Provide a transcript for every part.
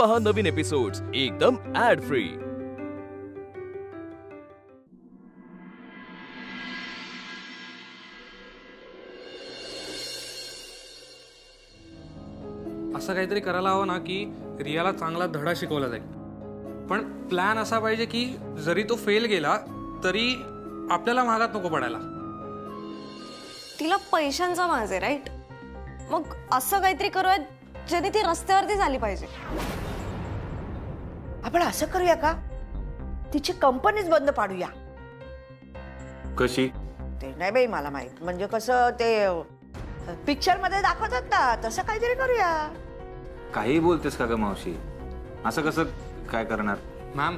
पहा नवीन एपिसोड्स एकदम add free. असं काहीतरी करायला हवं ना की रियाला चांगला धडा शिकवला जाईल. पण प्लॅन असा पाहिजे की जरी तो फेल गेला तरी आपल्याला महागात नको पडायला. तिला पैशांचा माज आहे, राईट? मग असं काहीतरी करूया ज्याने ती रस्त्यावरती झाली पाहिजे. आपण असं करूया का, तिची कंपनीच बंद पाडूया. कशी? ते नाही बाई मला माहित. म्हणजे कसं ते पिक्चर मध्ये दाखवतात ना, तसं काहीतरी करूया. काही बोलतेस का ग मावशी? असं कसं काय करणार? मॅम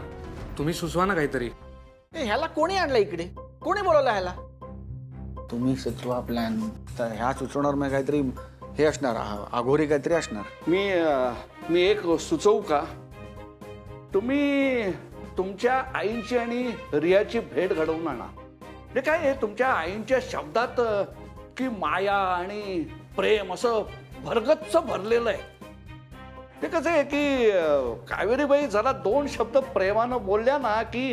तुम्ही सुचवा ना काहीतरी. ह्याला कोणी आणलं इकडे? कोणी बोलवलं ह्याला? तुम्ही सुचवा प्लॅन. तर ह्या सुचवणार मग काहीतरी हे असणार, अघोरी काहीतरी असणार. मी एक सुचवू का? तुम्ही तुमच्या आईंची आणि रियाची भेट घडवून आणा. हे काय तुमच्या आईंच्या शब्दात की माया आणि प्रेम असं भरगच्च भरलेलं आहे. ते कसं आहे की कावेरीबाई जरा दोन शब्द प्रेमानं बोलल्या ना की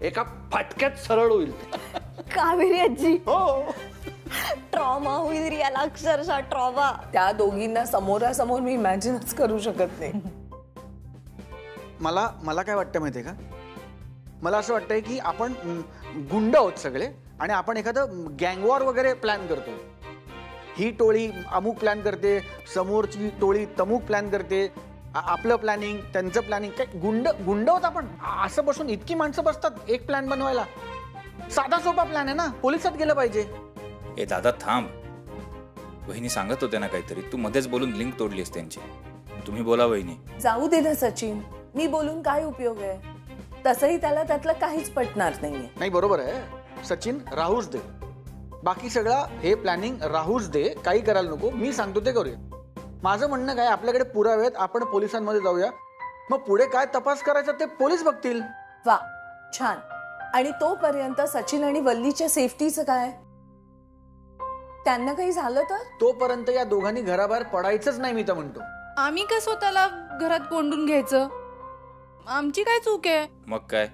एका फटक्यात सरळ होईल. कावेरी आजी, हो, ट्रॉमा होईल रियाला, अक्षरशः ट्रॉमा. त्या दोघींना समोरासमोर मी इमॅजिनच करू शकत नाही. मला काय वाटतं माहितीये का, मला असं वाटतंय की आपण गुंड आहोत सगळे आणि आपण एखादं गँगवॉर वगैरे प्लॅन करतो. ही टोळी अमुक प्लॅन करते, समोरची टोळी तमुक प्लॅन करते, आपलं प्लॅनिंग त्यांचं प्लॅनिंग. काय गुंड आहोत आपण? असं बसून इतकी माणसं बसतात एक प्लॅन बनवायला? साधा सोपा प्लॅन आहे ना, पोलिसात गेलं पाहिजे. ए दादा थांब, वहिनी सांगत होते ना काहीतरी, तू मध्येच बोलून लिंक तोडलीस त्यांची. तुम्ही बोला वहिनी. जाऊ दे ना सचिन, मी बोलून काय उपयोग आहे? तसंही त्याला त्यातलं काहीच पटणार नाहीये. नाही बरोबर आहे सचिन, राहूच दे. बाकी सगळं हे प्लॅनिंग राहूच दे, काही करायला नको. मी सांगतो ते करूया. माझं म्हणणं काय, आपल्याकडे पुरावे आहेत, आपण पोलिसांमध्ये जाऊया. मग पुढे काय तपास करायचा ते पोलीस बघतील. वा छान. आणि तोपर्यंत सचिन आणि वल्लीच्या सेफ्टीचं काय? त्यांना काही झालं तर? तोपर्यंत या दोघांनी घराबाहेर पडायचंच नाही मी तर म्हणतो. आम्ही काय स्वतःला घरात कोंडून घ्यायचं? आमची काय चूक आहे? मग काय,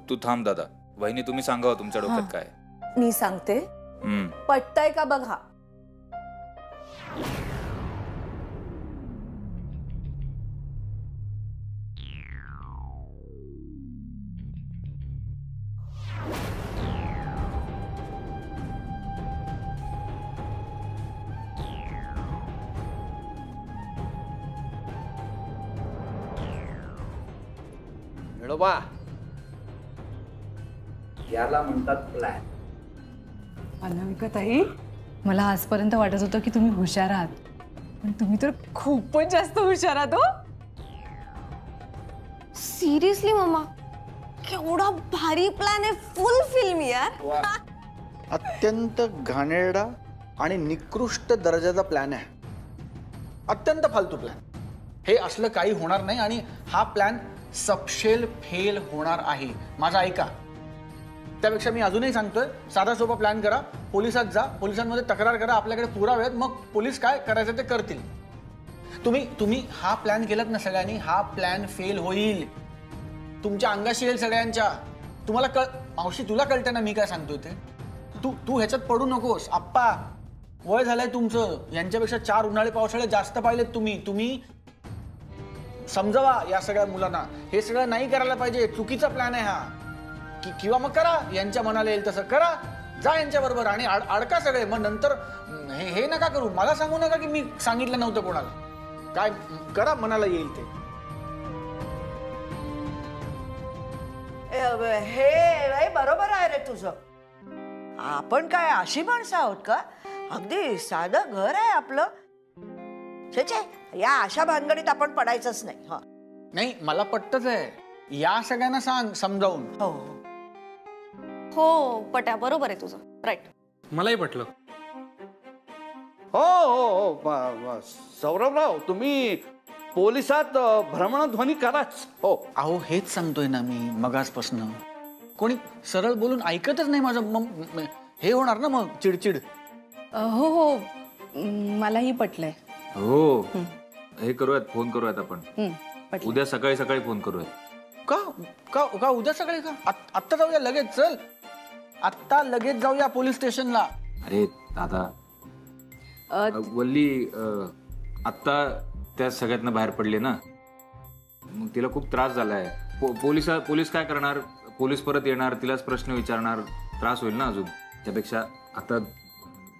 तू थांब दादा. वहिनी तुम्ही सांगा तुमच्या डोक्यात काय. मी सांगते, पटतंय का बघा. याला म्हणतात प्लॅन. अनामिकाताई, मला आजपर्यंत वाटत होतं की तुम्ही हुशार आहात, पण तुम्ही तर खूपच जास्त हुशार आहात. हो, सिरियसली मम्मा, केवढा भारी प्लॅन आहे. फुल फिल्म यार. अत्यंत घाणेरडा आणि निकृष्ट दर्जाचा प्लॅन आहे. अत्यंत फालतू प्लॅन. हे असलं काही होणार नाही आणि हा प्लॅन सपशेल फेल होणार आहे. माझा ऐका. त्यापेक्षा मी अजूनही सांगतोय, साधा सोपा प्लॅन करा, पोलिसात जा, पोलिसांमध्ये तक्रार करा, आपल्याकडे पुरावे आहेत, मग पोलीस काय करायचं ते करतील. तुम्ही हा प्लॅन केलात ना सगळ्यांनी, हा प्लॅन फेल होईल. तुमच्या अंगाशी येईल सगळ्यांच्या. तुम्हाला मावशी तुला कळतं ना मी काय सांगतोय ते? तू ह्याच्यात पडू नकोस. आप्पा वय झालंय तुमचं, यांच्यापेक्षा 4 उन्हाळे पावसाळे जास्त पाहिलेत तुम्ही. समजावा या सगळ्या मुलांना, हे सगळं नाही करायला पाहिजे. चुकीचा प्लॅन आहे हा. किंवा मग करा, यांच्या मनाला येईल तसं करा, जा यांच्या बरोबर आणि अडका सगळे. मग नंतर हे नका करू, मला सांगू नका की मी सांगितलं नव्हतं कोणाला. काय करा मनाला येईल ते. हे बरोबर आहे रे तुझं. आपण काय अशी माणसं आहोत का? अगदी साधं घर आहे आपलं. या अशा भानगडीत आपण पडायचंच नाही. नाही मला पटतच आहे. या सगळ्यांना सांग समजावून. हो पट्या, बरोबर आहे तुझं, राईट. मलाही पटलं. हो सौरभराव, तुम्ही पोलिसात भ्रमणध्वनी कराच. हो अहो हेच सांगतोय ना मी मगासपासून. कोणी सरळ बोलून ऐकतच नाही माझं. हे होणार ना मग चिडचिड. हो मलाही पटलंय. हो हे करूयात, फोन करूयात आपण. उद्या सकाळी सकाळी फोन करूया. का का का उद्या सकाळी का आत्ता जाऊया लगेच. चल आत्ता लगेच जाऊया पोलीस स्टेशनला. अरे दादा वल्ली आत्ता त्या सगळ्यातनं बाहेर पडले ना, मग तिला खूप त्रास झालाय. पोलीस काय करणार, पोलीस परत येणार, तिलाच प्रश्न विचारणार, त्रास होईल ना अजून. त्यापेक्षा आता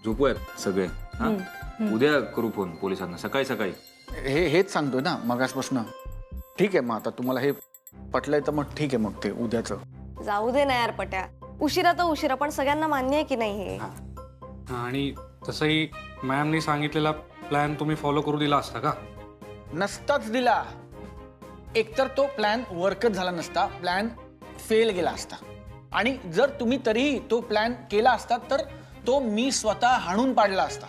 झोपूयात सगळे. हा उद्या करू फोन पोलिसांना सकाळी सकाळी. हेच सांगतोय ना मगासपासून. ठीक आहे मग आता तुम्हाला हे पटलंय तर मग ठीक आहे. मग ते उद्याचं जाऊ दे ना यार पट्या. उशिरा तर उशिरा, पण सगळ्यांना मान्य आहे की नाही हे. आणि तसंही मॅमनी सांगितलेला प्लॅन तुम्ही फॉलो करू दिला असता का? नसताच दिला. एकतर तो प्लॅन वर्कच झाला नसता, प्लॅन फेल गेला असता. आणि जर तुम्ही तरीही तो प्लॅन केला असता तर तो मी स्वतः हाणून पाडला असता.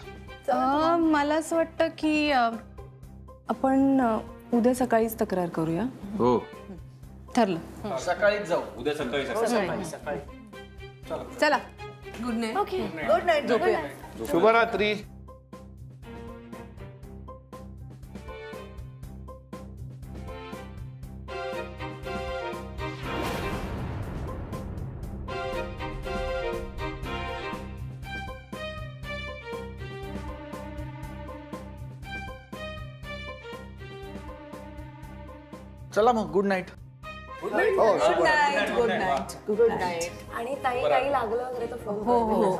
मला असं वाटतं की आपण उद्या सकाळीच तक्रार करूया. हो ठरलं. सकाळीच जाऊ. उद्या सकाळी सकाळी. चला. Good night. Okay. Good night. झोपूया. शुभरात्री. चला मग good night. Good night. Good night. Good night. आणि ताई काही लागलं वगैरे तर फोन हो हो.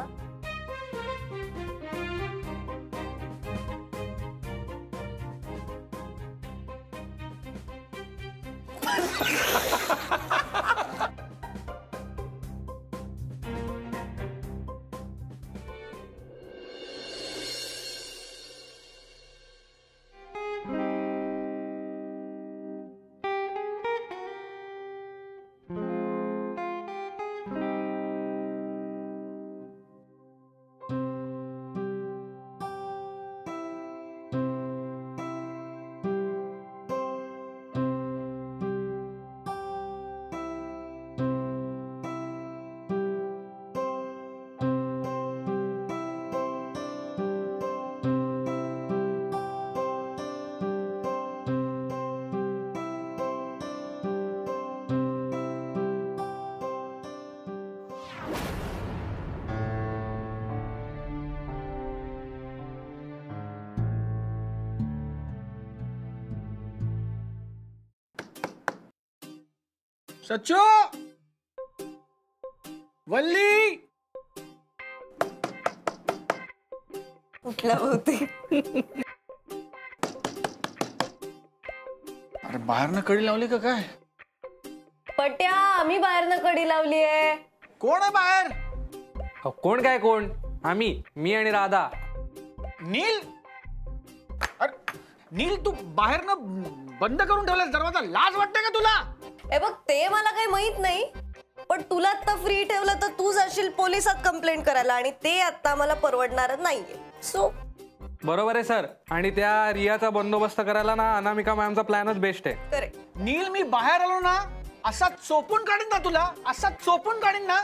सच्चू, वल्ली. कुठला होते. अरे बाहेरनं कडी लावली का काय? पट्या आम्ही बाहेरनं कडी लावलीये. कोण आहे बाहेर? कोण काय कोण? आम्ही, मी आणि राधा. नील. अरे नील, तू बाहेरनं बंद करून ठेवलास दरवाजा. लाज वाटते का तुला? हे बघ ते मला काही माहित नाही, पण तुला आता फ्री ठेवलं तर तू जाशील पोलिसात कंप्लेंट करायला, आणि ते आता मला परवडणारच नाहीये. सो बरोबर आहे सर. आणि त्या रियाचा बंदोबस्त करायला ना अनामिका मॅमचा प्लॅनच बेस्ट आहे. करेक्ट. नील, मी बाहेर आलो ना असा चोपून काढीन ना तुला. असा चोपून काढीन ना.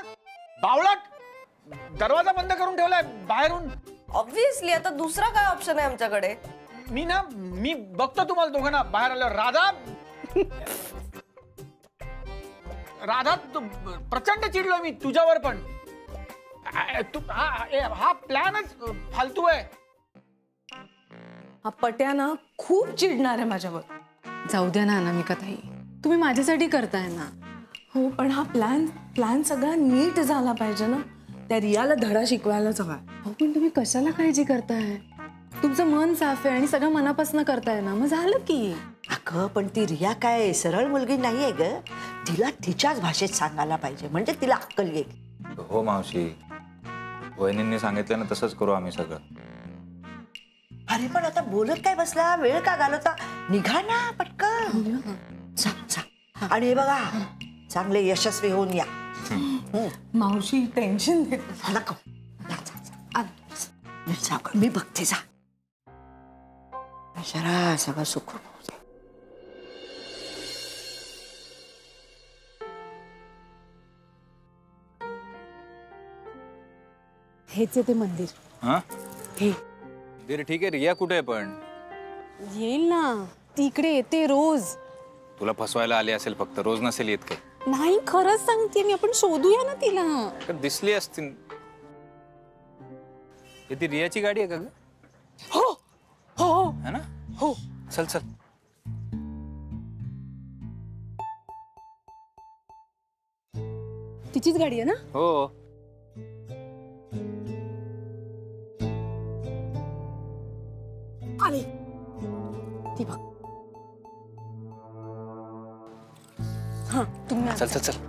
बावळट, दरवाजा बंद करून ठेवलाय बाहेरून. ऑब्व्हियसली आता दुसरा काय ऑप्शन आहे आमच्याकडे. मी बघतो तुम्हाला दोघांना बाहेर आल्यावर. राधा प्रचंड चिडलोय मी तुझ्यावर. पण हा प्लॅनच फालतू आहे. हा पट्या ना खूप चिडणार आहे माझ्यावर. जाऊ द्या ना अनामिका ताई, तुम्ही माझ्यासाठी करताय ना. हो पण हा प्लॅन सगळा नीट झाला पाहिजे ना. त्या रियाला धडा शिकवायलाच हवा. हो पण तुम्ही कशाला काळजी करताय? तुमचं मन साफ आहे आणि सगळं मनापासून करताय ना, मग झालं की. अगं पण ती रिया काय सरळ मुलगी नाहीये ग. तिला तिच्याच भाषेत सांगायला पाहिजे, म्हणजे तिला अक्कल येईल. हो मावशी, वहिनींनी सांगितलं ना तसंच करू आम्ही सगळं. अरे पण आता बोलत काय बसला, वेळ का घालवता, निघा ना पटकन. जा. आणि हे बघा चांगले यशस्वी होऊन या. मावशी टेन्शन देत. नको. मी बघते. जा जरा सगळं सुखरूप होऊ दे. हेच आहे ते मंदिर. हा हे ठीक आहे. रिया कुठे आहे पण? येईल ना, ती इकडे येते रोज. तुला फसवायला आली असेल, फक्त रोज नसेल येत काही. नाही, खरंच सांगते मी, आपण शोधूया ना तिला. दिसली असती. ती रियाची गाडी आहे का ग? हो हो है ना? हो. चल चल. तिचीच गाडी आहे ना? हो. आली ती बघ. हा, तुम्ही चल चल चल.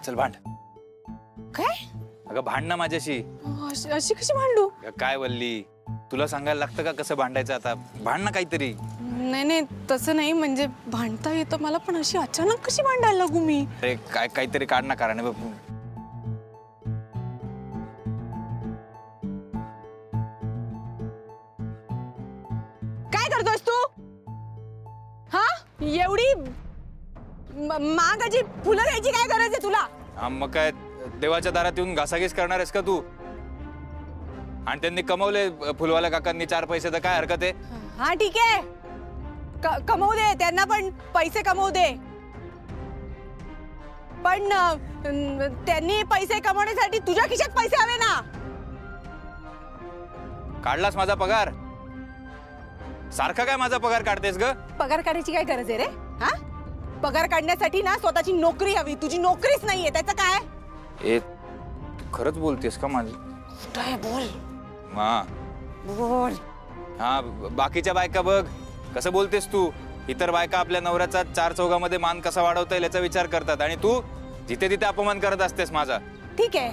चल भांड. काय? अगं भांड ना माझ्याशी. अशी कशी भांडू? काय वल्ली, तुला सांगायला लागतं का कसं भांडायचं? आता भांड ना काहीतरी. नाही नाही, तसं नाही, म्हणजे भांडता येतं मला, पण अशी अचानक कशी भांडायला लागू मी? अरे काय काहीतरी काढ ना कारण. काय करतोयस तू? हा, एवढी महागाची फुलं घ्यायची काय गरज आहे तुला? हा मग काय देवाच्या दारात येऊन घासाघीस करणार आहेस का तू? आणि त्यांनी कमवले फुलवाल्या काकांनी 4 पैसे, तर काय हरकत आहे? हा ठीक आहे, कमवू दे, त्यांना पण पैसे कमवू दे, पण त्यांनी पैसे कमवण्यासाठी तुझ्या खिशात पैसे हवे ना. काढलास माझा पगार? सारखा काय माझा पगार काढतेस ग? पगार काढायची काय गरज आहे रे? हा, पगार काढण्यासाठी ना स्वतःची नोकरी हवी. तुझी नोकरीच नाहीये, त्याचं काय? ए, खरंच बोलतेस का माझं? काय बोल? हा बोल. हा, बाकीच्या बायका बघ कसं बोलतेस तू. इतर बायका आपल्या नवऱ्याचा 4 चौघामध्ये मान कसा वाढवता येईल याचा विचार करतात, आणि तू जिथे तिथे अपमान करत असतेस माझा. ठीक आहे,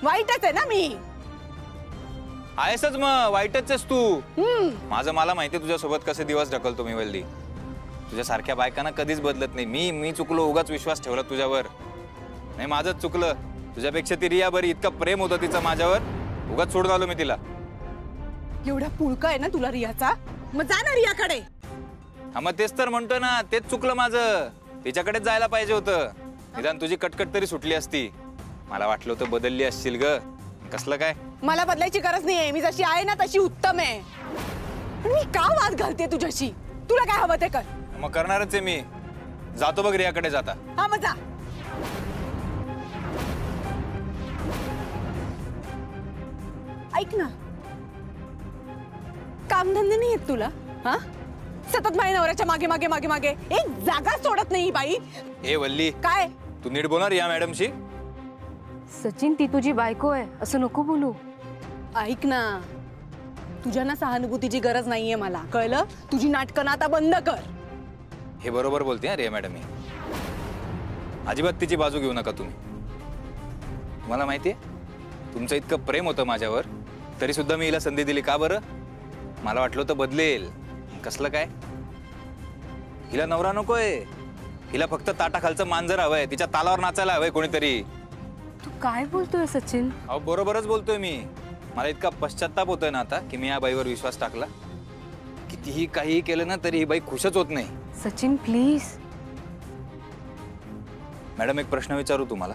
वाईटच आहे ना मी. आहेसच मग, वाईटच आहेस तू. माझं मला माहिती तुझ्यासोबत कसे दिवस ढकलतो मी वल्ली. तुझ्यासारख्या बायकांना कधीच बदलत नाही. मी चुकलो, उगाच विश्वास ठेवला तुझ्यावर. नाही, माझंच चुकलं. तुझ्यापेक्षा ती रिया बरी, इतकं प्रेम होतं तिचं माझ्यावर, उगाच सोडून आलो मी तिला. एवढा पुळका आहे ना तुला रियाचा, मग जा ना रियाकडे. हा मग तेच तर म्हणतो ना, तेच चुकलं माझं. तिच्याकडेच जायला पाहिजे होतं. निदान तुझी कटकट तरी सुटली असती. मला वाटलं होतं बदलली असशील ग. कसलं काय? मला बदलायची गरज नाहीये, मी जशी आहे ना तशी उत्तम आहे. पण मी का वाद घालते तुझ्याशी? तुला काय हवं ते कर. मग करणारच आहे मी. जातो बघ रियाकडे जाता. हा मग जा. ऐक ना, कामधंदे नाही आहेत तुला? हा, सतत माझ्या नवऱ्याच्या मागे मागे मागे मागे, एक जागा सोडत नाही बाई. ए वल्ली, काय? तू नीट बोलणार रिया मॅडमशी? सचिन, ती तुझी बायको आहे, असं नको बोलू. ऐक ना, तुझ्या ना सहानुभूतीची गरज नाहीये मला, कळलं? तुझी नाटकं ना आता बंद कर. हे बरोबर बोलते रिया मॅडम. अजिबात तिची बाजू घेऊ नका तुम्ही. तुम्हाला माहितीये, तुमचं इतकं प्रेम होतं माझ्यावर, तरी सुद्धा मी हिला संधी दिली. का बरं? मला वाटलं होतं बदलेल. कसलं काय? हिला नवरा नकोय, हिला फक्त ताटाखालचं मांजर हवंय, तिच्या तालावर नाचायला हवंय कोणीतरी. तू काय बोलतोय सचिन? अहो बरोबरच बोलतोय मी. मला इतका पश्चाताप होतोय ना आता की मी या बाईवर विश्वास टाकला. कितीही काही केलं ना तरी ही बाई खुशच होत नाही. सचिन प्लीज. मॅडम, एक प्रश्न विचारू तुम्हाला?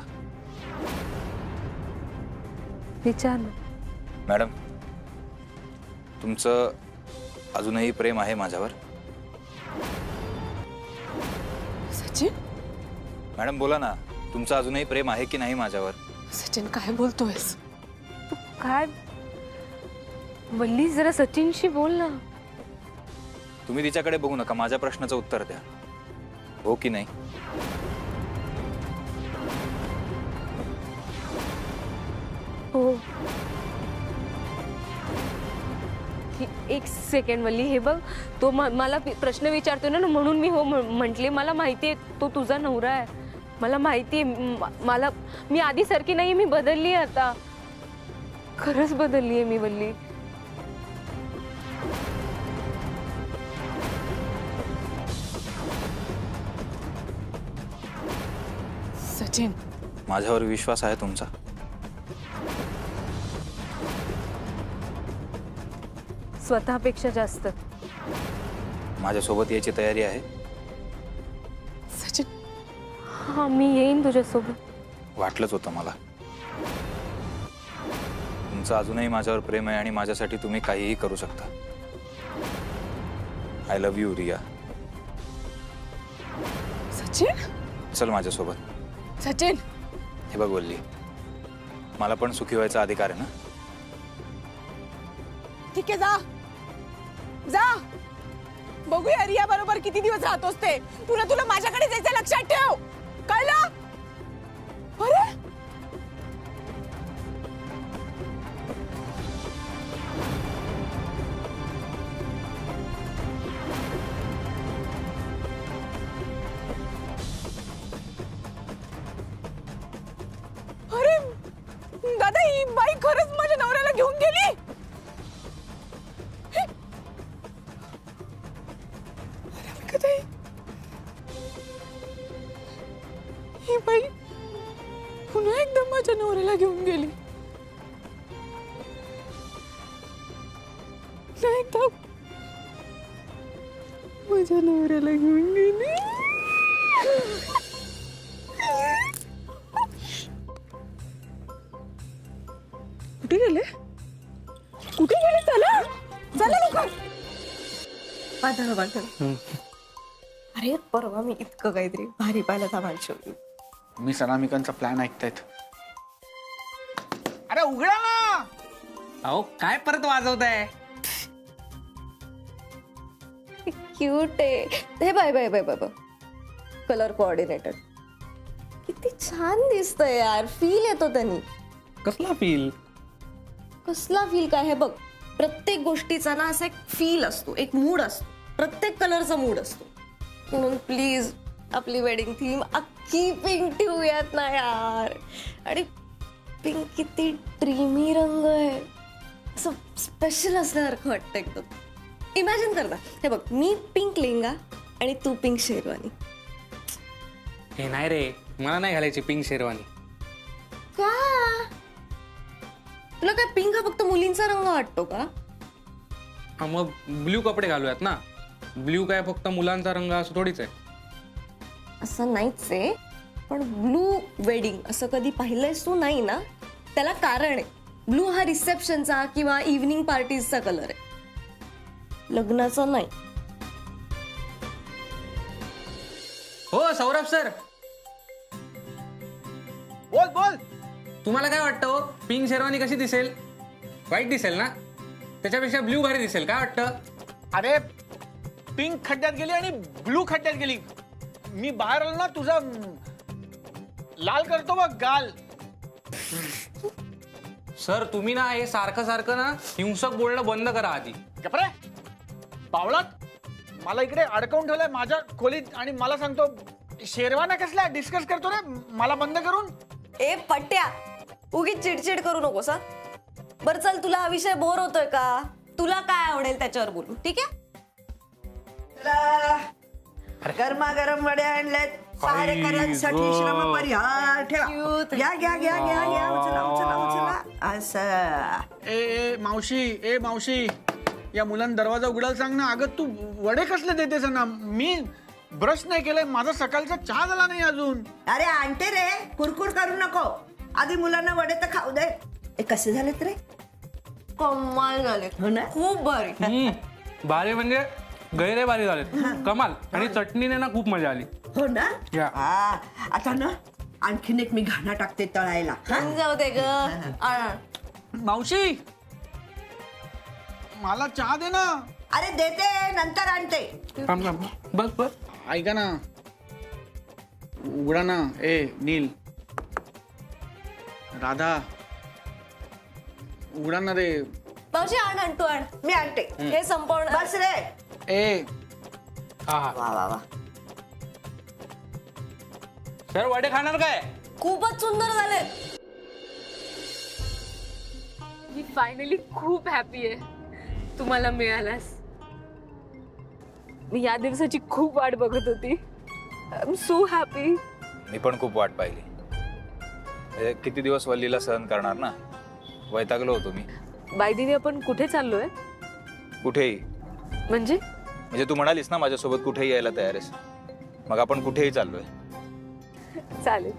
विचार ना. मॅडम, तुमचं अजूनही प्रेम आहे माझ्यावर? सचिन? मॅडम बोला ना, तुमचं अजूनही प्रेम आहे की नाही माझ्यावर? सचिन काय बोलतोयस? तू काय? वल्ली, जरा सचिनशी बोल ना. तुम्ही तिच्याकडे बघू नका, माझ्या प्रश्नाचं उत्तर द्या. हो की नाही? हो. एक सेकंड वल्ली, हे बघ, तो मला प्रश्न विचारतोय ना, म्हणून मी हो म्हटले. मला माहितीये तो तुझा नवरा आहे, मला माहितीये. मी आधी सारखी नाही, मी बदलली आता, खरंच बदलली आहे मी वल्ली. सचिन, माझ्यावर विश्वास आहे तुमचा? स्वतःपेक्षा जास्त. माझ्यासोबत यायची तयारी आहे? सचिन, हा, मी येईन तुझ्यासोबत. वाटलंच होतं मला. तुमचं अजूनही माझ्यावर प्रेम आहे आणि माझ्यासाठी तुम्ही काहीही करू शकता. I love you Riya. Sachin, चल माझ्यासोबत. सचिन, हे बघ वल्ली, मला पण सुखी व्हायचा अधिकार आहे ना. ठीक आहे, जा जा. बघूया रिया बरोबर किती दिवस राहतोस ते. तुला माझ्याकडे जायचं लक्षात ठेव, कळलं? अरे अरे दादा, ही बाई खरंच माझ्या नवऱ्याला घेऊन गेली. ही बाई पुन्हा एकदा माझ्या नवऱ्याला घेऊन गेली. एकदा माझ्या नवऱ्याला घेऊन गेली. कुठे गेले? कुठे गेले? चला चला लवकर. अरे परवा मी इतकं काहीतरी भारी पाहिलं था माझ्या. मी सनामिकांचा प्लॅन ऐकतायत. अरे उघडा ना. अहो काय परत वाजवताय? क्यूट आहे हे. Bye bye bye bye bye. Colour coordinator किती छान दिसतंय यार. फील येतो त्यांनी. कसला फील? कसला फील काय हे बघ. प्रत्येक गोष्टीचा ना असा एक फील असतो, एक मूड असतो. प्रत्येक कलरचा मूड असतो. म्हणून प्लीज आपली वेडिंग थीम अख्खी पिंक ठेवूयात ना यार. आणि पिंक किती ड्रीमी रंग आहे. असं स्पेशल असल्यासारखं वाटतं एकदम. इमॅजिन कर ना, हे बघ, मी पिंक लेंगा आणि तू पिंक शेरवानी. हे नाही रे, मला नाही घालायची पिंक शेरवानी. का? तुला काय पिंक हा फक्त मुलींचा रंग वाटतो का? हा मग ब्ल्यू कपडे घालूयात ना. ब्ल्यू काय फक्त मुलांचा रंग असं थोडीच आहे. असं नाहीच आहे, पण ब्लू वेडिंग असं कधी पाहिलंयस तू? नाही ना. त्याला कारण आहे. ब्लू हा रिसेप्शनचा किंवा इव्हनिंग पार्टीजचा कलर आहे, लग्नाचा नाही. हो सौरभ सर, बोल बोल. तुम्हाला काय वाटतं हो? पिंक शेरवानी कशी दिसेल? व्हाईट दिसेल ना. त्याच्यापेक्षा ब्ल्यू भारी दिसेल. काय वाटतं? अरे पिंक खड्ड्यात गेली आणि ब्लू खड्ड्यात गेली. मी बाहेर आलो ना, तुझा लाल करतो बघ गाल. सर तुम्ही ना हे सारखं सारखं ना हिंसक बोलणं बंद करा आधी. गप्रे पावलात. मला इकडे अडकवून ठेवलंय माझ्या खोलीत आणि मला सांगतो शेरवाना कसला डिस्कस करतो रे मला बंद करून. ए पट्ट्या, उगीच चिडचिड करू नकोस हा. बरं चल, तुला हा विषय बोर होतोय का? तुला काय आवडेल त्याच्यावर बोलू, ठीक आहे? गरमागरम वड्या आणल्यात. सारेकऱ्यांसाठी श्रम परिहार ठेवा. घ्या घ्या घ्या घ्या घ्या. उचला उचला उचला. असं. ए मावशी, या मुलांना दरवाजा उघडायला सांग ना. अगं तू वडे कसले देतेस ना? मी ब्रश नाही केलंय, माझा सकाळचा चहा झाला नाही अजून. अरे आणते रे, कुरकुर करू नको. आधी मुलांना वडे तर खाऊ दे. ए कसे झालेत रे? कमाल झाले. हो ना? खूप भारी. भारी म्हणजे गैरे भारी झाले. कमाल. आणि चटणीने ना खूप मजा आली. हो ना? या. आता ना आणखीन एक मी घाणा टाकते तळायला. जाऊ दे ग. मावशी मला चहा दे ना. अरे देते, नंतर आणते. थांब थांब. बस बस. ऐका ना, उघडा ना. ए नील, राधा, उघडा ना रे. मावशी आण तू आण. मी आणते. हे संपवणार. बस रे. ए हा वा वा वा. सर वडे खाणार काय? खूपच सुंदर झाले. मी फायनली खूप हॅपी आहे तुम्हाला मिळालास. मी या दिवसाची खूप वाट बघत होती. I am so happy. मी पण खूप वाट पाहिली. किती दिवस वल्लीला सहन करणार ना. वैतागलो होतो मी. बाय द वे आपण कुठे चाललोय? कुठेही म्हणजे तू म्हणालीस ना माझ्यासोबत कुठेही यायला तयार आहेस. मग आपण कुठेही चाललोय. चालेल.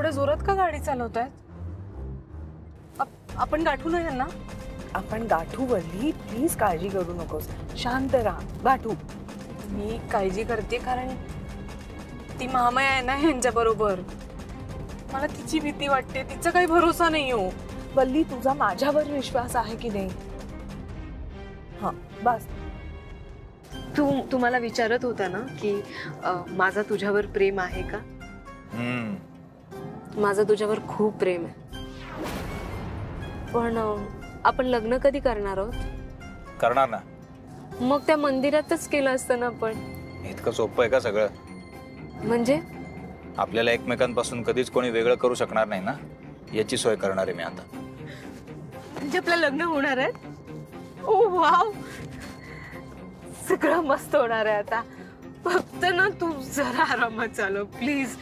एवढ्या जोरात का गाडी चालवतायत? आपण गाठू ना यांना? आपण गाठू वल्ली, प्लीज काळजी करू नकोस, शांत राहा, गाठू. मी काळजी करते कारण ती महामाया आहे ना यांच्या बरोबर. मला तिची भीती वाटते, तिचा काही भरोसा नाही हो. वल्ली, तुझा माझ्यावर विश्वास आहे की नाही? हा बस. तू मला विचारत होता ना की माझा तुझ्यावर प्रेम आहे का? माझं तुझ्यावर खूप प्रेम आहे. पण आपण लग्न कधी करणार आहोत? करणार ना. मग त्या मंदिरातच केलं असतं ना आपण. इतकं सोपं आहे का सगळं? म्हणजे आपल्याला एकमेकांपासून कधीच कोणी वेगळं करू शकणार नाही ना, याची सोय करणार आहे मी आता. म्हणजे आपलं लग्न होणार आहे? ओ वाव, सगळं मस्त होणार आहे आता. फक्त ना तू जरा आरामात चालव प्लीज.